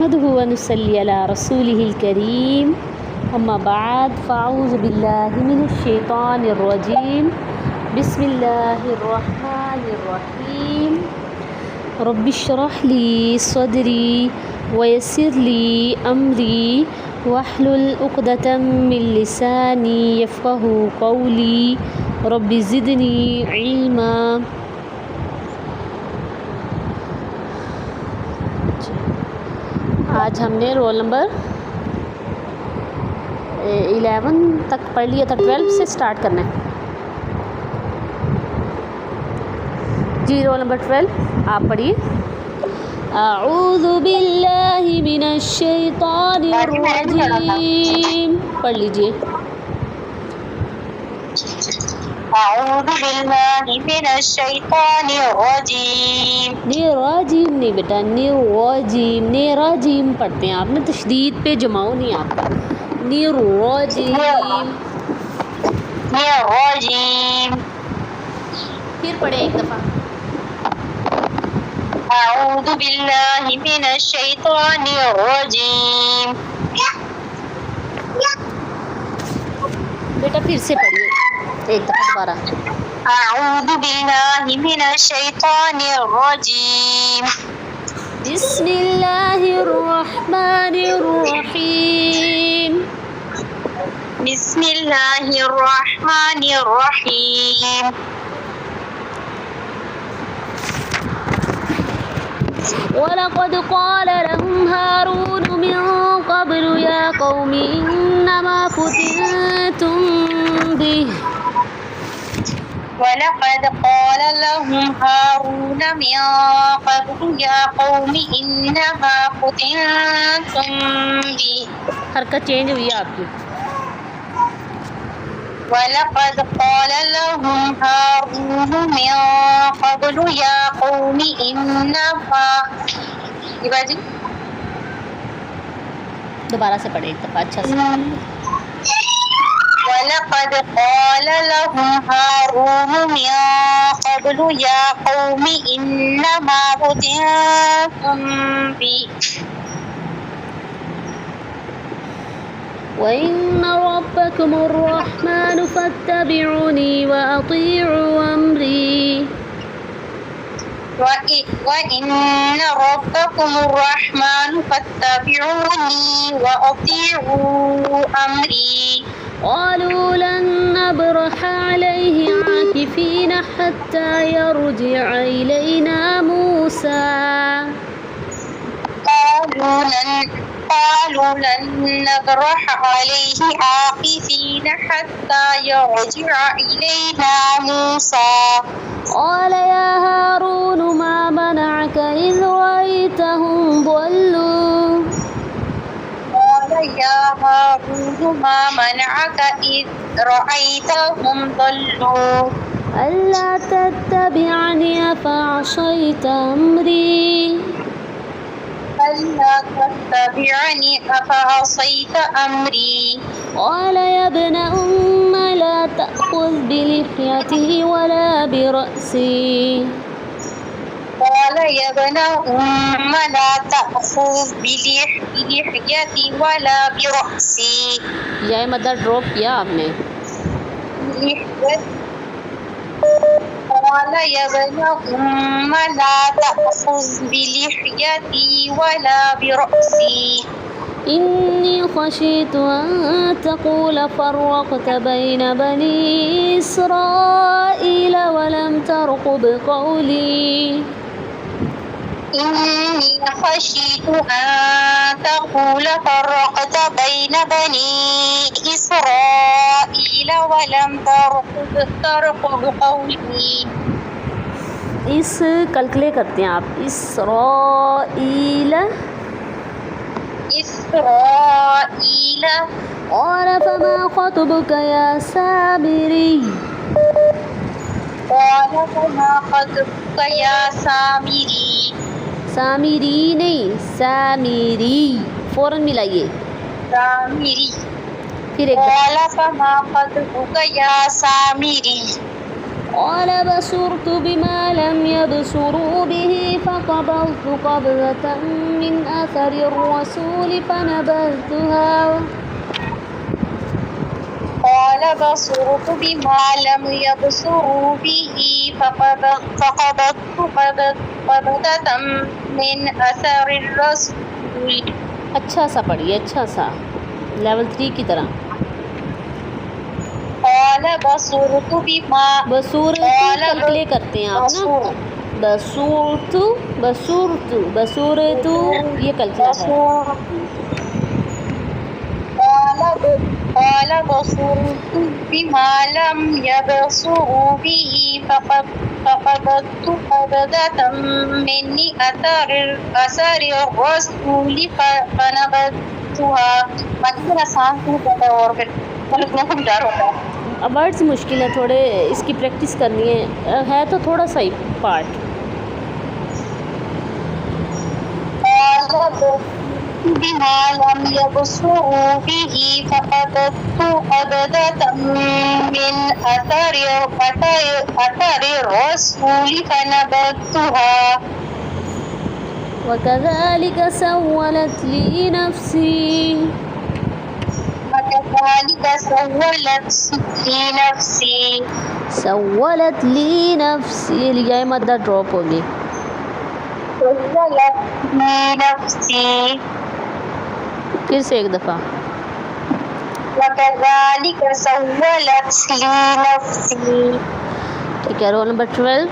نحمده ونصلي على رسوله الكريم أما بعد فأعوذ بالله من الشيطان الرجيم بسم الله الرحمن الرحيم رب اشرح لي صدري ويسر لي أمري واحلل عقدة من لساني يفقهوا قولي رب زدني علما. آج ہم نے رول نمبر 11 تک پڑھ لیا تھا، 12 سے سٹارٹ کرنا ہے جی. رول نمبر 12 آپ پڑھیے. اعوذ باللہ من الشیطان الرجیم پڑھ لیجیے. اعوذ باللہ من الشیطان الرجیم. نیراجیم نہیں بیٹا، نیراجیم، نیراجیم پڑھتے ہیں آپ نے، تشدید پہ جماؤ نہیں آپ کا. نیراجیم نیراجیم. پھر پڑھیں ایک دفعہ. اعوذ باللہ من الشیطان الرجیم. بیٹا پھر سے پڑھیے ایک دفعہ دوبارہ. اعوذ باللہ من الشیطان الرجیم. بسم اللہ الرحمن الرحیم. بسم اللہ الرحمن الرحیم. وَلَقَدْ قَالَ لَهُمْ هَارُونُ مِنْ قَبْلُ يَا قَوْمِ إِنَّمَا فُتِنْتُمْ بِهِ. وَلَقَدْ قَالَ لَهُمْ هَارُونُ مِنْ قَبْلُ يَا قَوْمِ إِنَّمَا فُتِنْتُمْ بِهِ. حرکت چینج ہوئی ہے آپ کی. وَلَقَدْ قَالَ لَهُمْ هَارُونُ مِنْ قَبْلُ يَا قَوْمِ إِنَّمَا. دوبارہ سے پڑھے ایک دفعہ اچھا سے. وَلَقَدْ قَالَ لَهُمْ هَارُونُ مِنْ قَبْلُ يَا قَوْمِ إِنَّمَا فُتِنْتُمْ بِهِ. وَإِنَّ رَبَّكُمُ الرَّحْمَنُ فَاتَّبِعُونِي وَأَطِيعُوا أَمْرِي. وَإِنَّ رَبَّكُمُ الرَّحْمَنُ فَاتَّبِعُونِي وَأَطِيعُوا أَمْرِي. قالوا لن نبرح عليه عاكفين حتى يرجع إلينا موسى. قالوا لن نبرح عليه عاكفين حتى يرجع إلينا موسى. قال يا هارون ما منعك إذ رأيتهم ضلوا. قال يا هارون ما منعك إذ رأيتهم ضلوا. ألا تتبعني أفعصيت أمري. ألا تتبعني أفعصيت أمري. قال يا ابن أم لا تأخذ بلحيتي ولا برأسي. قال يا ابن أم لا تأخذ بلحيتي ولا برأسي. یہ مدر ڈراپ کیا آپ نے. قال يا ابن أم لا تأخذ بلحيتي ولا برأسي. إني خشيت أن تقول فرقت بين بني إسرائيل ولم ترقب قولي. إني خشيت أن تقول فرقت بين بني إسرائيل ولم ترقب قولي. اس کلکلے کرتے ہیں آپ. اسرائیل اور فما خطبك يا سامری. قال فما خطبك يا سامری. سامری نہیں، سامری فوراً ملائیے. سامری. پھر ایک قال فما خطبك يا سامری. قال بصرت بما لم يبصروا به فقبضت قبضة من أثر الرسول فنبذتها قال بصرت بما لم يبصروا به فقبضت قبضة من أثر الرسول. اچھا سا پڑھیے، اچھا سا لیول 3 کی طرح. قال بصرت بما بصورت پلے کرتے ہیں آپ نا، بصورت بصورت بصورت یہ کلکلا ہے. قال بصرت بما لم يبصروا به فقبضت قبضة من أثر الرسول فنبذتها. مطلب آسان سے پتہ اور پھر لکھنے کو ڈر ہوتا ہے. اب ورڈس مشکل ہے تھوڑے، اس کی پریکٹس کرنی ہے تو تھوڑا سا ہی پارٹ. بما لم يبصروا به فقبضت قبضة من أثر الرسول فنبذتها. وكذلك سولت لي نفسي وكذلك سولت لي نفسي یہ مدہ ڈراپ ہوگی. سولت لي نفسي. پھر سے ایک دفعہ. وكذلك سولت لي نفسي. ٹھیک ہے، رول نمبر 12.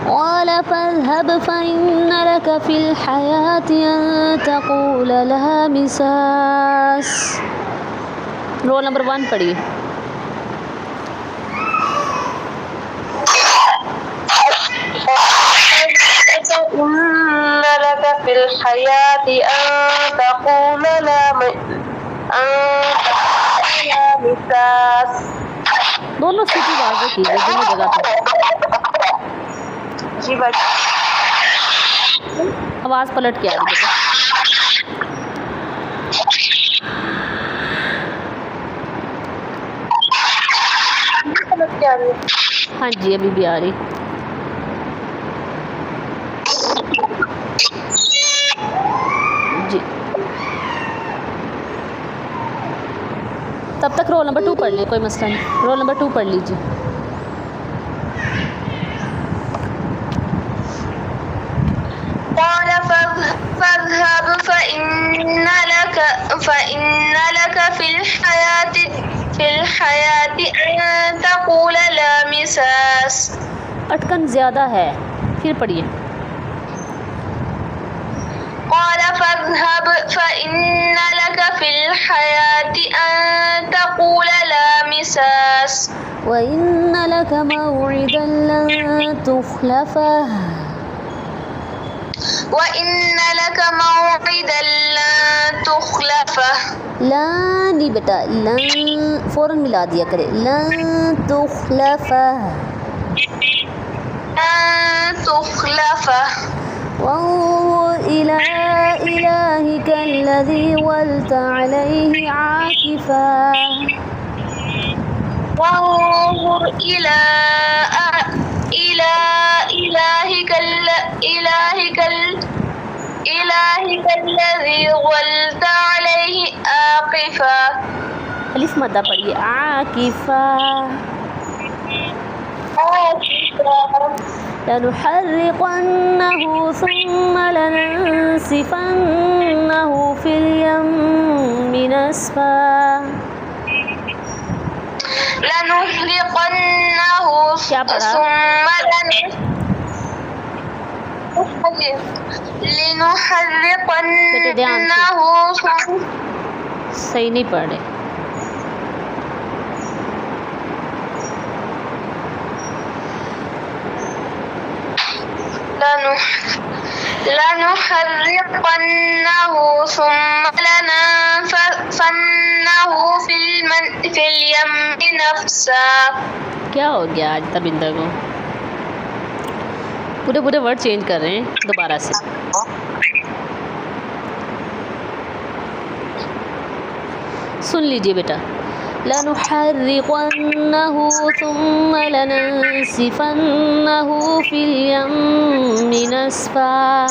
قال فاذهب فإن لك في الحياة أن تقول لا مساس. رول نمبر 1 پڑھیے. إن لك في الحياة أن تقول لا مساس. دونوں سیٹی واضح کیجیے دونوں جگہ پہ. جی بچ آواز پلٹ کے آ رہی ہے. ہاں جی ابھی بھی آ رہی. جی تب تک رول نمبر 2 پڑھ لیں، کوئی مسئلہ نہیں. رول نمبر 2 پڑھ لیجیے. قال فاذهب فإن لك في الحياة أن تقول لا مساس. اٹکن زیادہ ہے، پھر پڑھیے. قال فاذهب فإن لك في الحياة أن تقول لا مساس. وإن لك موعدا لن تخلفه وَإِنَّ لَكَ مَوْعِدًا لَن تُخْلَفَهُ. لن نہیں بیٹا، لن فوراً ملا دیا کرے. لن تخلفه وانظر إلى إلهك الذي ولت عليه عاكفا. وانظر إلى إلهك الذي ظلت عليه عاكفا. الف مدہ پڑھیے. عاكفا. لنحرقنه ثم لننسفنه في اليم نسفا. لنحرقنه کیا پڑھا؟ صحیح نہیں پڑھ رہے. لنحرقنه ثم لننسفنه في اليم نفسا. کیا ہو گیا آج تبندہ کو؟ پورے ورڈ چینج کر رہے ہیں دوبارہ سے. سن لیجئے بیٹا. لنحرقنه ثم لننسفنه في اليم نسفا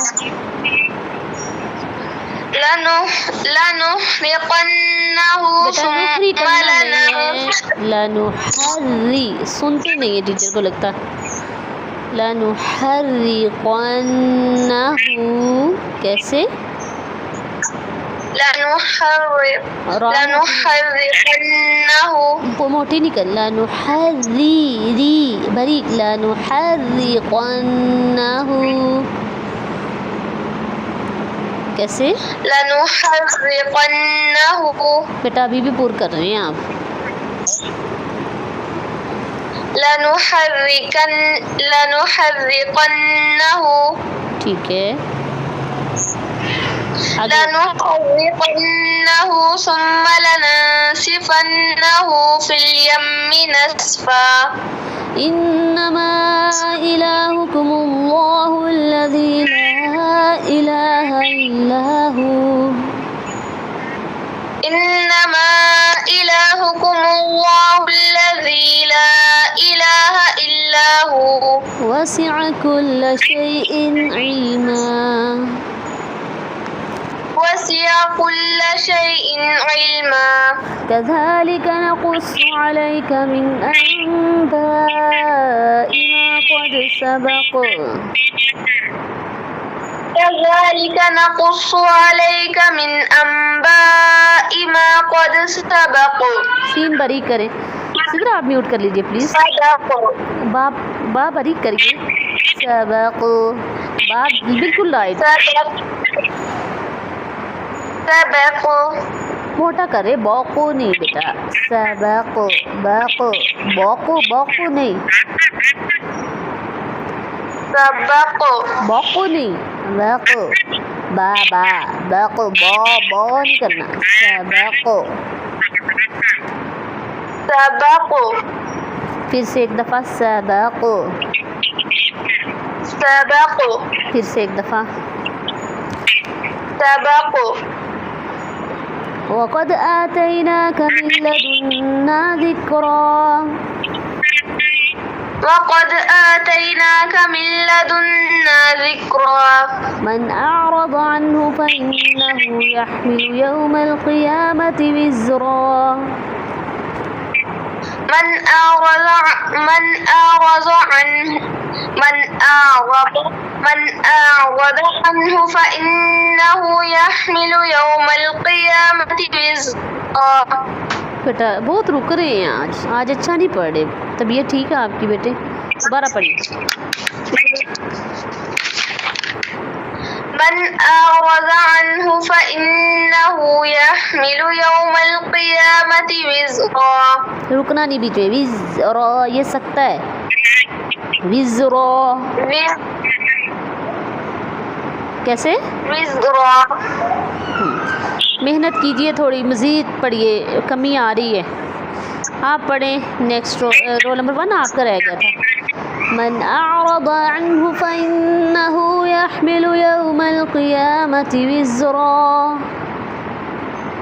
لنحرقنه ثم لنحری سنتے نہیں ہے ٹیچر کو لگتا لنحرقنه کیسے لنحرقنه وہ موٹی نہیں کر لنحری بریک لنحرقنه کیسے لنحرقنه بیٹا ابھی بھی پور کر رہے ہیں آپ لنحرقنه ٹھیک ہے لنحرقنه ثم لننسفنه في اليم نسفا انما الہکم اللہ الذی لا الہ الا ہو انما الہکم اللہ الذی لا الہ الا هو وسع كل شيء علما وسع كل شيء علما كذلك نقص عليك من أنباء ما قد سبق كذلك نقص عليك من أنباء ما قد سبق سین بریک کریں صدر آپ میوٹ کر لیجئے پلیز با بریک کریے سبق با بالکل رائٹ سبق موٹا کرے بوقو نہیں بیٹا سبق باقو بوقو نہیں سبق بوقو نہیں باقو باقو بو نہیں کرنا سبق پھر سے ایک دفعہ سبق پھر سے ایک دفعہ سبق وقد آتيناك من لدنا ذكرا وقد آتيناك من لدنا ذكرا من أعرض عنه فإنه يحمل يوم القيامة وزرا من أعرض عنه فإنه يحمل يوم القيامة وزرا بیٹا بہت رک رہے ہیں آج اچھا نہیں پڑھ رہے طبیعت ٹھیک ہے آپ کی بیٹے دوبارہ پڑھیے من أعرض عنه فإنه يحمل يوم القيامة وزرا رکنا نہیں بیچ میں وزرا یہ سکتا ہے وزرا کیسے وزرا محنت کیجئے تھوڑی مزید پڑھیے کمی آ رہی ہے آپ پڑھیں نیکسٹ رول نمبر 1 آپ کا رہ گیا تھا من أعرض عنه فإنه يحمل يوم القيامة وزرا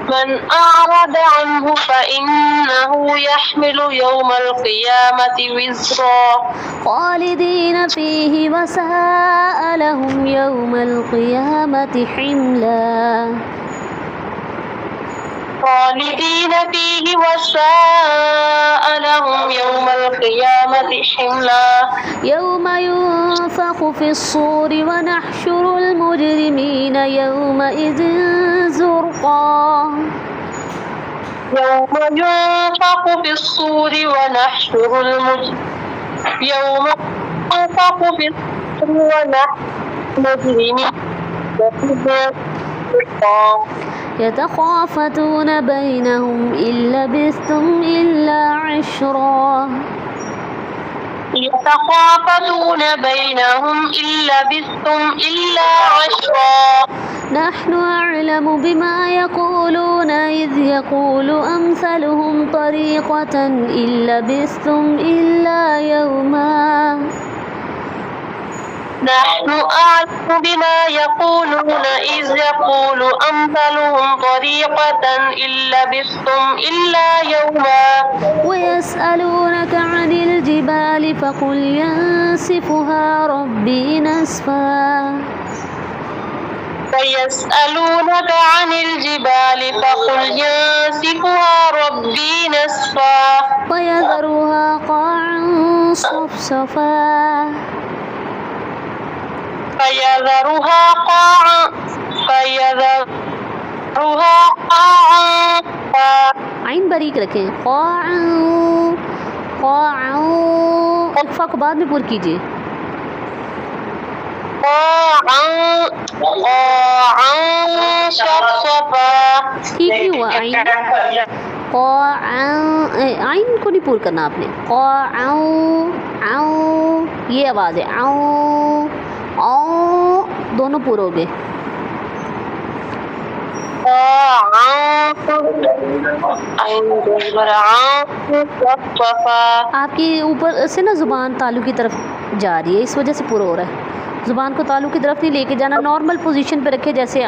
من أعرض عنه فإنه يحمل يوم القيامة وزرا خالدين فيه وساء لهم يوم القيامة حملا خالدين فيه وساء لهم يوم القيامة حملا يوم ينفخ في الصور ونحشر المجرمين يومئذ زرقا يوم ينفخ في الصور ونحشر المجرمين يتخافتون بينهم إن لبثتم إلا عشرا يتخافتون بينهم إن لبثتم إلا عشرا نحن أعلم بما يقولون إذ يقول أمثلهم طريقة إن لبثتم إلا يوما نحن أعلم بما يقولون إذ يقول أمثلهم طريقة إن لبثتم إلا يوما ويسألونك عن الجبال فقل ينسفها ربي نسفا ويسألونك عن الجبال فقل ينسفها ربي نسفا فيذرها قاعا صفصفا فيذرها قاعا عین باریک رکھیں قاعا قاعا اقفا کو بعد میں پر کیجیے قاعا صفصفا ٹھیک نہیں ہوا عین قاعا عین کو نہیں پور کرنا آپ نے قاعا عو یہ آواز ہے عو او دونوں پور ہو گئے آپ کی اوپر سے نا زبان تالو کی طرف جا رہی ہے اس وجہ سے پورا ہو رہا ہے زبان کو تالو کی طرف نہیں لے کے جانا نارمل پوزیشن پہ رکھے جیسے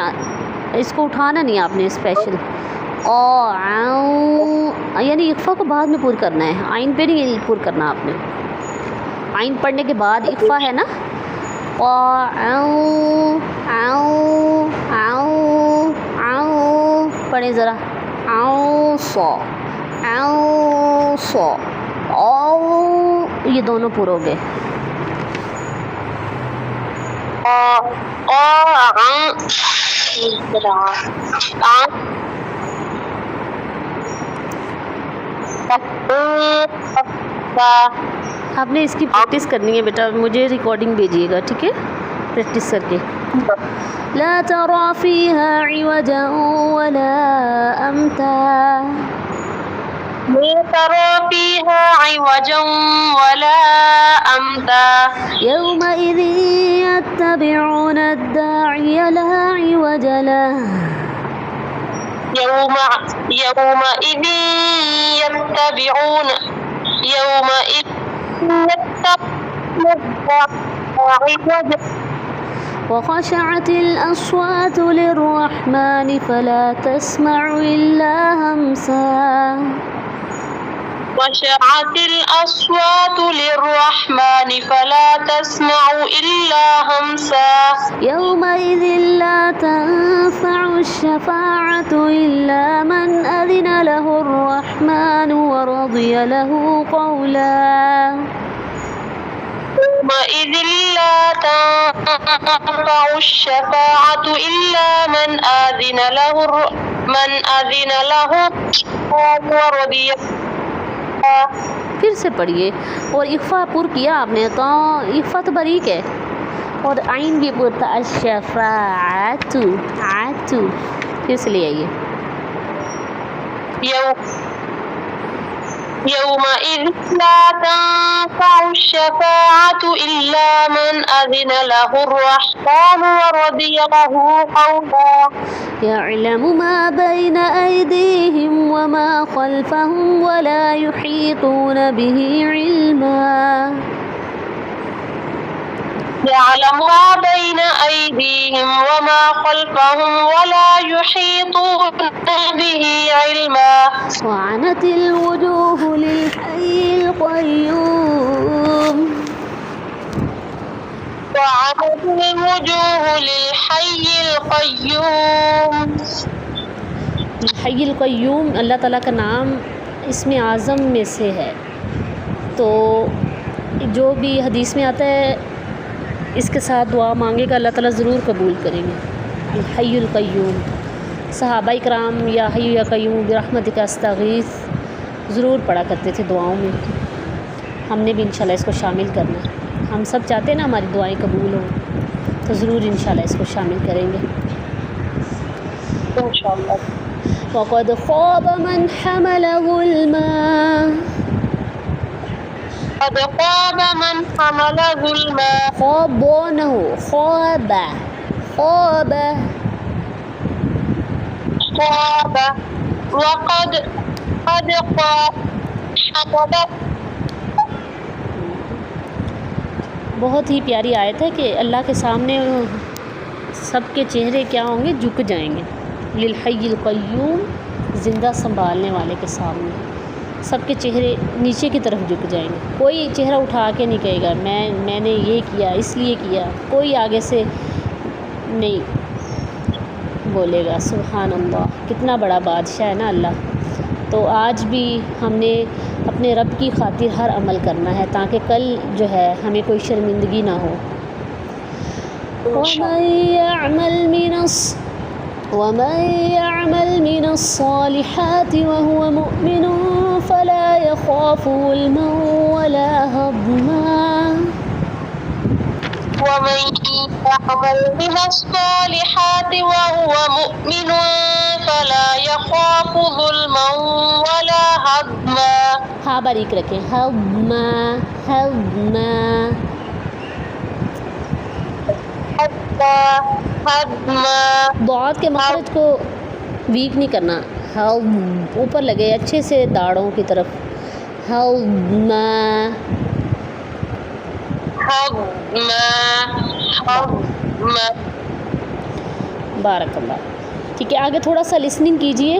اس کو اٹھانا نہیں آپ نے اسپیشل یعنی اقفا کو بعد میں پور کرنا ہے عین پہ نہیں پور کرنا آپ نے عین پڑھنے کے بعد اقفا ہے نا پڑھیں ذرا یہ دونوں پور ہو گئے آپ نے اس کی پریکٹس کرنی ہے بیٹا مجھے ریکارڈنگ بھیجیے گا ٹھیک ہے پریکٹس کر کے لا ترى فيها عوجا ولا أمتا لا ترى فيها عوجا ولا أمتا يومئذ يتبعون الداعي لا عوج له يومئذ يتبعون وخشعت الأصوات للرحمن فلا تسمع إلا همسا وخشعت الأصوات للرحمن فلا تسمع إلا همسا يومئذ لا تنفع الشفاعة إلا من أذن له الرحمن ورضي له قولا يومئذ لا تنفع الشفاعة إلا من أذن له ورضي. پھر سے پڑھیے اور اقفا پر کیا آپ نے تو اقفا تو باریک ہے اور عین بھی پر تھا الشفاعت پھر سے لے آئیے يومئذ لا تنفع الشفاعة إلا من أذن له الرحمن ورضي له قولا يعلم ما بين أيديهم وما خلفهم ولا يحيطون به علما يعلم ما بين أيديهم وما خلفهم ولا يحيطون به علما وعنت الوجوه للحي القيوم وعنت الوجوه للحي القيوم. الحي القيوم اللہ تعالیٰ کا نام اسم اعظم میں سے ہے تو جو بھی حدیث میں آتا ہے اس کے ساتھ دعا مانگے گا اللہ تعالیٰ ضرور قبول کریں گے. الحی القیوم صحابہ کرام یا حی یا قیوم برحمتک استغیث ضرور پڑھا کرتے تھے دعاؤں میں. ہم نے بھی انشاءاللہ اس کو شامل کرنا ہے. ہم سب چاہتے ہیں نا ہماری دعائیں قبول ہوں تو ضرور انشاءاللہ اس کو شامل کریں گے انشاءاللہ. وقد خاب من حمل ظلما قد خاب من حمل ظلما. خواب بو نہ ہو خواب خواب خاب وقد قد خاب بہت ہی پیاری آیت ہے کہ اللہ کے سامنے سب کے چہرے کیا ہوں گے؟ جھک جائیں گے. للحی القیوم، زندہ سنبھالنے والے کے سامنے سب کے چہرے نیچے کی طرف جھک جائیں گے. کوئی چہرہ اٹھا کے نہیں کہے گا میں نے یہ کیا اس لیے کیا، کوئی آگے سے نہیں بولے گا. سبحان اللہ، کتنا بڑا بادشاہ ہے نا اللہ. تو آج بھی ہم نے اپنے رب کی خاطر ہر عمل کرنا ہے تاکہ کل جو ہے ہمیں کوئی شرمندگی نہ ہو. وَمَن يَعْمَلْ مِنَ الصَّالِحَاتِ وَهُوَ مُؤْمِنٌ فَلَا يَخَافُ ظُلْمًا وَلَا هَضْمًا. ومن يعمل من الصالحات وهو مؤمن فلا يخاف ظلما ولا هضما. ہاں باریک رکھیں، ہضما ہضما. ضاد کے مخرج کو ویک نہیں کرنا، اوپر لگے اچھے سے داڑوں کی طرف. ہضما بارک اللہ. ٹھیک ہے، آگے تھوڑا سا لسننگ کیجئے.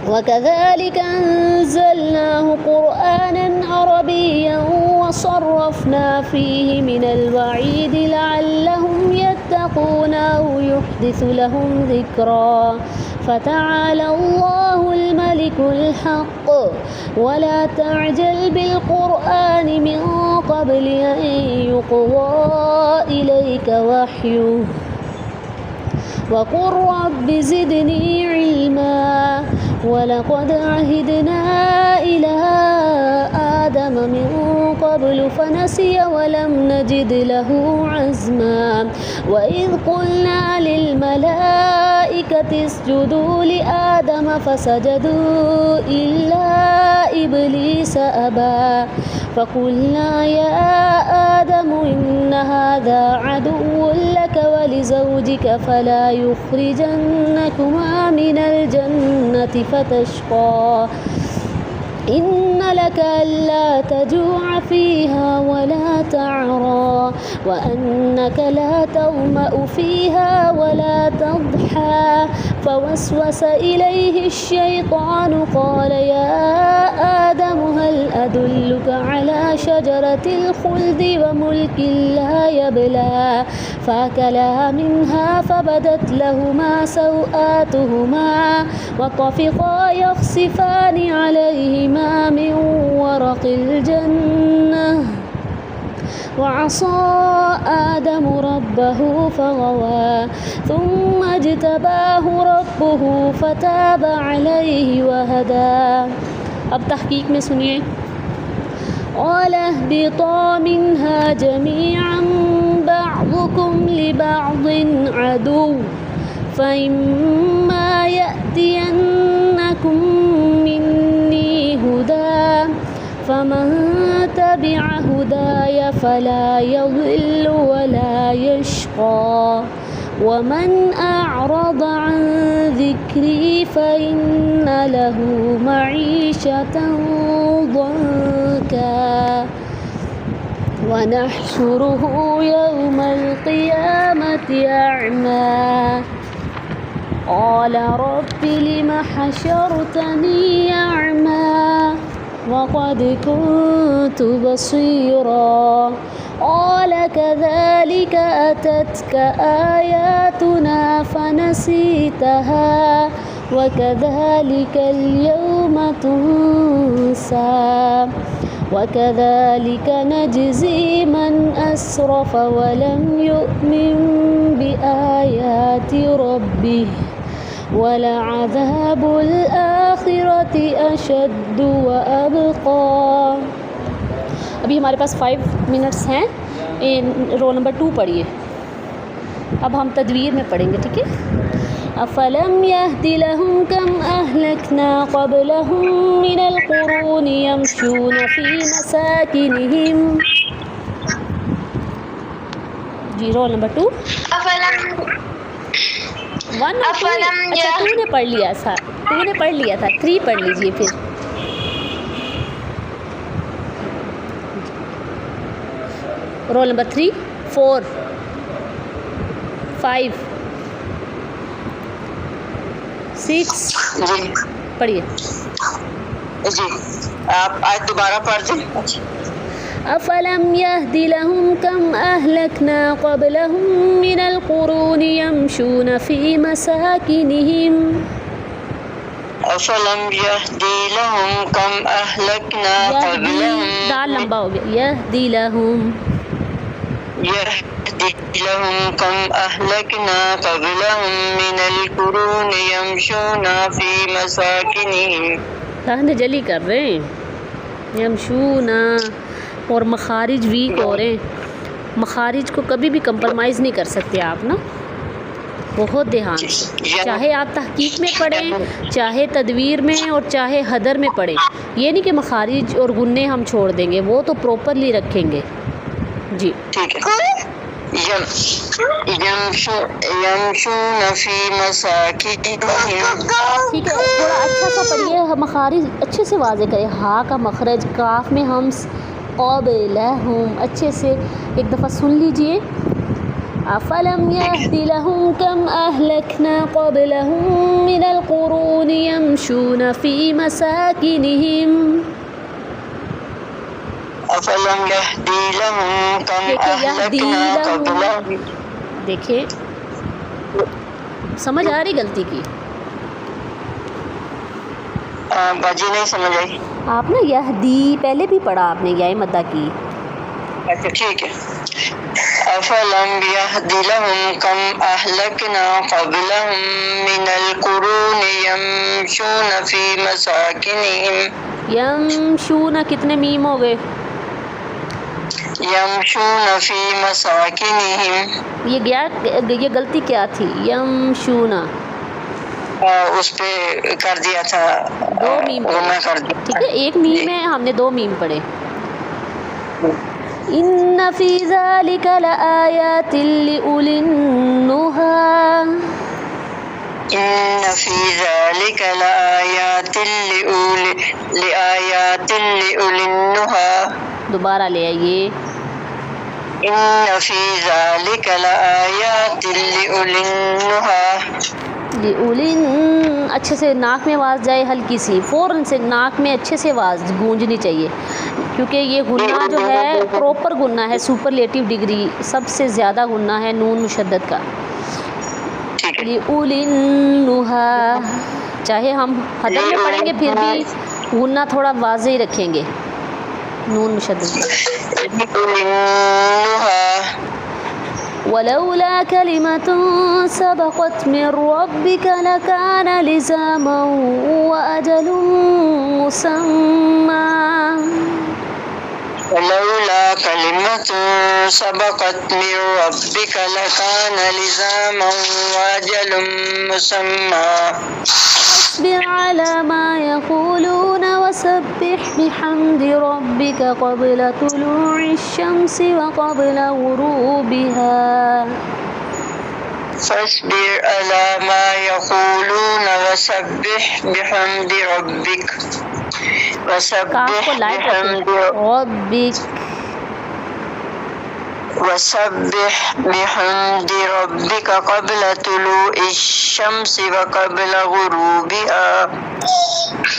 وَكَذَلِكَ أَنزَلْنَاهُ قُرْآنًا عَرَبِيًّا وَصَرَّفْنَا فِيهِ مِنَ الْوَعِيدِ لَعَلَّهُمْ يَتَّقُونَ أَوْ يُحْدِثُ لَهُمْ ذِكْرًا. فَتَعَالَى اللَّهُ الْمَلِكُ الْحَقُّ وَلَا تَعْجَلْ بِالْقُرْآنِ مِنْ قَبْلِ أَنْ يُقْضَى إِلَيْكَ وَحْيُهُ وَقُلْ رَبِّ زِدْنِي عِلْمًا. وَلَقَدْ عَهِدْنَا إِلَىٰ آدَمَ مِن قَبْلُ فَنَسِيَ وَلَمْ نَجِدْ لَهُ عَزْمًا. وَإِذْ قُلْنَا لِلْمَلَائِكَةِ اسْجُدُوا لِآدَمَ فَسَجَدُوا إِلَّا إِبْلِيسَ أَبَىٰ. فَقُلْنَا يَا آدَمُ إِنَّ هَٰذَا عَدُوٌّ لَّكَ وَلِزَوْجِكَ فَلَا يُخْرِجَنَّكُمَا مِنَ الْجَنَّةِ فَتَشْقَىٰ. إِنَّ لَكَ أَلَّا تَجُوعَ فِيهَا وَلَا تَعْرَىٰ وَأَنَّكَ لَا تَظْمَأُ فِيهَا وَلَا تَضْحَىٰ. فوسوس إليه الشيطان قال يا آدم هل أدلك على شجرة الخلد وملك لا يبلى. فأكلا منها فبدت لهما سوآتهما وطفقا يخصفان عليهما من ورق الجنة. وعصى آدم ربه فغوى ثم اجتباه ربه فتاب عليه وهدى. اب تحقیق میں سنیے. قال اهبطا منها جميعا بعضكم لبعض عدو فإما يأتينكم مني هدى فمن تبع هداي فلا يضل ولا يشقى ومن أعرض عن ذكري فإن له معيشة ضنكا ونحشره يوم القيامة أعمى. قال رب لم حشرتني أعمى وقد كنت بصيرا. قال كذلك أتتك آياتنا فنسيتها وكذلك اليوم تنسى وكذلك نجزي من أسرف ولم يؤمن بآيات ربه ولعذاب الآخرة أشد وأبقى. ابھی ہمارے پاس 5 منٹس ہیں. رول نمبر 2 پڑھیے. اب ہم تدویر میں پڑھیں گے، ٹھیک ہے. أَفَلَمْ يَهْدِ لَهُمْ كَمْ أَهْلَكْنَا قَبْلَهُمْ مِنَ الْقُرُونِ يَمْشُونَ فِي مَسَاكِنِهِمْ. جی رول نمبر 2. اچھا تو نے پڑھ لیا تھا، 3 پڑھ لیجئے پھر. رول نمبر 3 4 5 6 جی پڑھیے. جی آپ آج دوبارہ پڑھ دیں. أفلم يهد لهم كم أهلكنا قبلهم من القرون يمشون في مساكنهم افلم يهدي لهم كم اهلكنا قبلهم دال لمبا ہو گیا. يهدي لهم كم اهلكنا قبلهم من القرون يمشون في مساكنهم. دہن جلی کر رہے ہیں. یمشونا اور مخارج ویک ہو رہے ہیں. مخارج کو کبھی بھی کمپرمائز نہیں کر سکتے آپ نا, بہت دھیان سے. چاہے آپ تحقیق میں پڑھیں, چاہے تدویر میں, اور چاہے حدر میں پڑھیں. یہ نہیں کہ مخارج اور غنے ہم چھوڑ دیں گے, وہ تو پروپرلی رکھیں گے. جی ٹھیک ہے. یمشون فی مساکنہم. ٹھیک ہے, تھوڑا اچھا سا پڑھیے, مخارج اچھے سے واضح کریں. ہا کا مخرج, کاف میں ہمس, قبلہم اچھے سے ایک دفعہ سن لیجئے. افلم یہد لہم کم اہلکنا قبلہم من القرون یمشون فی مساکنہم. افلم یہدی لہم کم اہلکنا قبلہم. دیکھیں سمجھ آ رہی غلطی کی؟ باجی نہیں سمجھ آئی. آپ نا یہدی پہلے بھی پڑھا آپ نے, یا مدہ کی. اچھا ٹھیک ہے. افلم یہدی لہم کم اہلکنا قبلہم من القرون یمشون فی مساکنہم. یمشون کتنے میم ہو گئے؟ یمشون فی مساکنہم. یہ غلطی کیا تھی؟ یمشون اس پہ کر دیا تھا, 2 میم غنہ کر دیا. ٹھیک ہے, ایک میم ہے, ہم نے 2 میم پڑھے. ان فی ذلک لآیات لأولی النہی. ان فی ذلک لآیات لأولی النہی. دوبارہ لے آئیے. ان فی ذلک لآیات لأولی النہی. اچھے سے ناک میں آواز جائے, ہلکی سی, فوراً سے ناک میں اچھے سے آواز گونجنی چاہیے, کیونکہ یہ غنہ جو ہے پروپر غنہ ہے, سپرلیٹو ڈگری سب سے زیادہ غنہ ہے نون مشدد کا. لِأُولِي النُّہَى, چاہے ہم حدر میں پڑھیں گے پھر بھی غنہ تھوڑا واضح ہی رکھیں گے نون مشدد کا. ولولا كلمة سبقت من ربك لكان لزاما وأجل مسمى. ولولا كلمة سبقت من ربك لكان لزاما وأجل مسمى. اصبر على ما يقولون وسبح بحمد ربك قبل طلوع الشمس وقبل غروبها. فاصبر على ما يقولون وسبح بحمد ربك وسبح بحمد ربك قبل طلوع الشمس وقبل غروبها.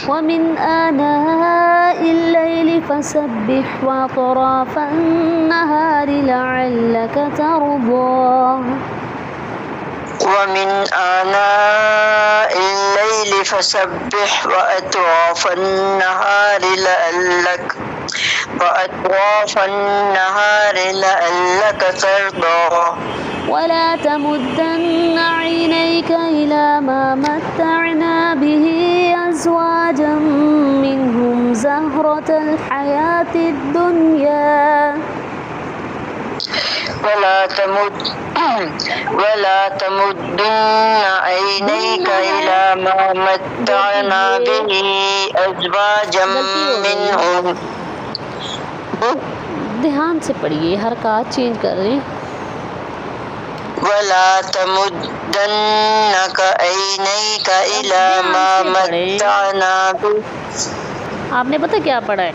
ومن آناء الليل فسبح وأطراف النهار لعلك ترضى. ومن آناء الليل فسبح وأطراف النهار لعلك ترضى. ولا تمدن عينيك إلى ما متعنا به أزواجا منهم زهرة الحياة الدنيا. ولا تمدن عينيك إلى ما متعنا به أزواجا منهم. دھیان سے پڑھیے, حرکات چینج کر رہے ہیں. ولا تمدنك عينيك إلى ما متعنا به. آپ نے پتہ کیا پڑھا ہے؟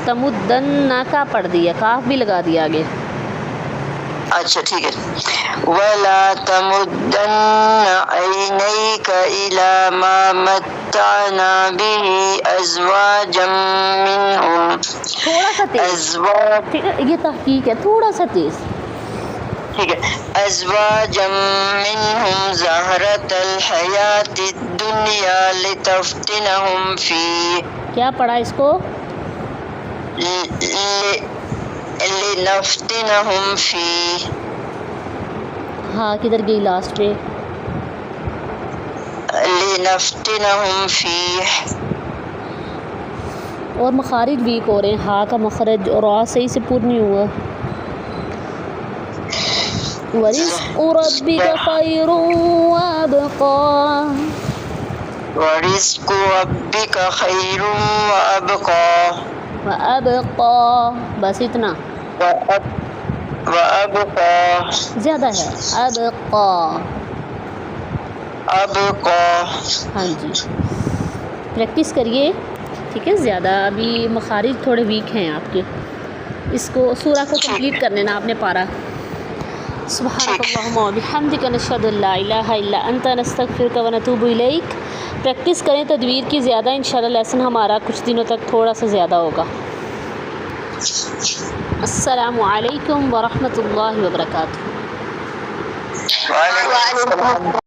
تمدن کا پڑھ دیا، کاف بھی لگا دیا آگے. اچھا ٹھیک ہے. ولا تمدن عینیک الی ما متعنا به ازواجا منهم. تھوڑا سا تیز، ازواج ٹھیک ہے، یہ تحقیق ہے، تھوڑا سا تیز. ٹھیک ہے. ازواجا منهم زہرۃ الحیات الدنیا لتفتنہم فیہ. کیا پڑھا اس کو؟ لنفتنہم فیہ. ہاں کدھر گئی لاسٹ پہ؟ لنفتنہم فیہ. اور مخارج ویک ہو رہے ہیں، ہا کا مخرج اور آ صحیح سے پر نہیں ہوا. وَرِزْقُ رَبِّكَ خَيْرٌ وَأَبْقَىٰ. وَرِزْقُ رَبِّكَ خَيْرٌ وَأَبْقَىٰ. وَأَبْقَىٰ، بس اتنا، وَأَبْقَىٰ. زیادہ ہے، أَبْقَىٰ. أَبْقَىٰ. ہاں جی، پریکٹس کریے، ٹھیک ہے. زیادہ ابھی مخارج تھوڑے ویک ہیں آپ کے. اس کو سورہ کو کمپلیٹ کر لینا آپ نے پارا. سبحانک اللہم وبحمدک نشہد ان لا الہ الا انت نستغفرک ونتوب الیک. پریکٹس کریں تدویر کی زیادہ، انشاءاللہ لیسن ہمارا کچھ دنوں تک تھوڑا سا زیادہ ہوگا. السلام علیکم ورحمۃ اللہ وبرکاتہ. وعلیکم السلام.